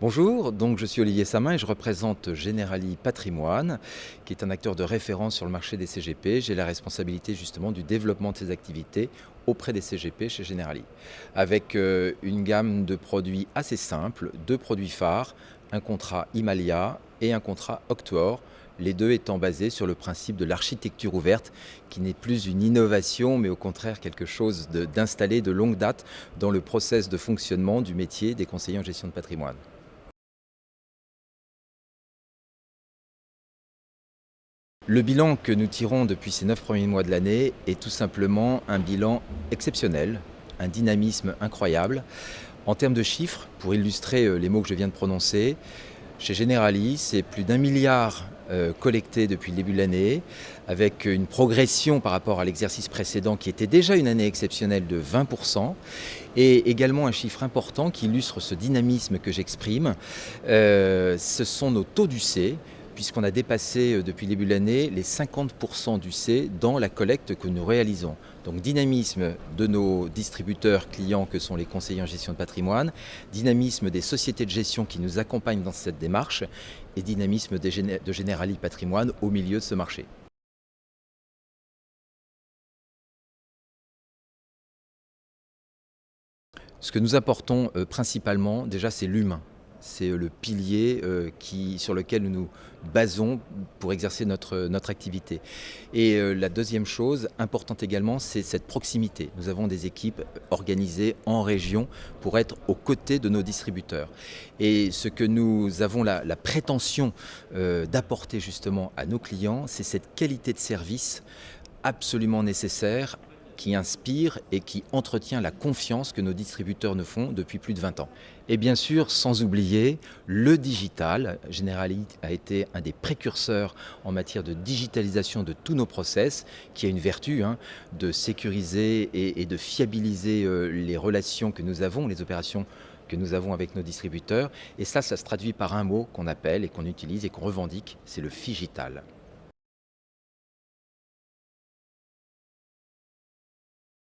Bonjour, donc je suis Olivier Samin et je représente Generali Patrimoine, qui est un acteur de référence sur le marché des CGP. J'ai la responsabilité justement du développement de ces activités auprès des CGP chez Generali, avec une gamme de produits assez simples, deux produits phares, un contrat Himalaya et un contrat Octuor, les deux étant basés sur le principe de l'architecture ouverte, qui n'est plus une innovation, mais au contraire quelque chose d'installé de longue date dans le process de fonctionnement du métier des conseillers en gestion de patrimoine. Le bilan que nous tirons depuis ces 9 premiers mois de l'année est tout simplement un bilan exceptionnel, un dynamisme incroyable. En termes de chiffres, pour illustrer les mots que je viens de prononcer, chez Generali, c'est plus d'1 milliard collecté depuis le début de l'année, avec une progression par rapport à l'exercice précédent qui était déjà une année exceptionnelle de 20%, et également un chiffre important qui illustre ce dynamisme que j'exprime, ce sont nos taux d'UC, puisqu'on a dépassé depuis le début de l'année les 50% d'UC dans la collecte que nous réalisons. Donc dynamisme de nos distributeurs clients que sont les conseillers en gestion de patrimoine, dynamisme des sociétés de gestion qui nous accompagnent dans cette démarche et dynamisme de Generali Patrimoine au milieu de ce marché. Ce que nous apportons principalement, déjà, c'est l'humain. C'est le pilier sur lequel nous nous basons pour exercer notre activité. Et la deuxième chose importante également, c'est cette proximité. Nous avons des équipes organisées en région pour être aux côtés de nos distributeurs. Et ce que nous avons la prétention d'apporter justement à nos clients, c'est cette qualité de service absolument nécessaire, qui inspire et qui entretient la confiance que nos distributeurs nous font depuis plus de 20 ans. Et bien sûr, sans oublier le digital. Generali a été un des précurseurs en matière de digitalisation de tous nos process, qui a une vertu de sécuriser et de fiabiliser les relations que nous avons, les opérations que nous avons avec nos distributeurs. Et ça se traduit par un mot qu'on appelle et qu'on utilise et qu'on revendique, c'est le figital.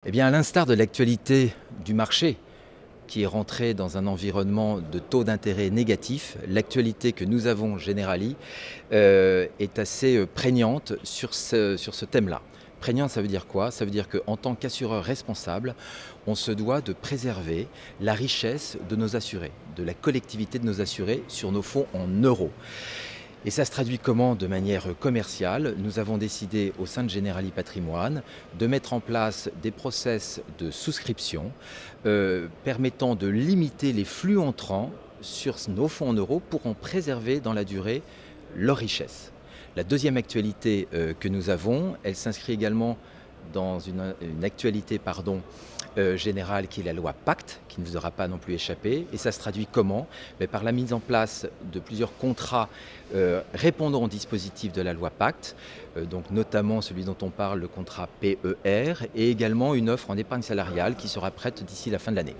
Eh bien, à l'instar de l'actualité du marché, qui est rentré dans un environnement de taux d'intérêt négatif, l'actualité que nous avons Generali est assez prégnante sur ce thème-là. Prégnante, ça veut dire quoi? Ça veut dire qu'en tant qu'assureur responsable, on se doit de préserver la richesse de nos assurés, de la collectivité de nos assurés sur nos fonds en euros. Et ça se traduit comment? De manière commerciale. Nous avons décidé au sein de Generali Patrimoine de mettre en place des process de souscription permettant de limiter les flux entrants sur nos fonds en euros pour en préserver dans la durée leur richesse. La deuxième actualité que nous avons, elle s'inscrit également dans une actualité générale qui est la loi Pacte, qui ne vous aura pas non plus échappé. Et ça se traduit comment? Par la mise en place de plusieurs contrats répondant au dispositif de la loi Pacte, donc notamment celui dont on parle, le contrat PER, et également une offre en épargne salariale qui sera prête d'ici la fin de l'année.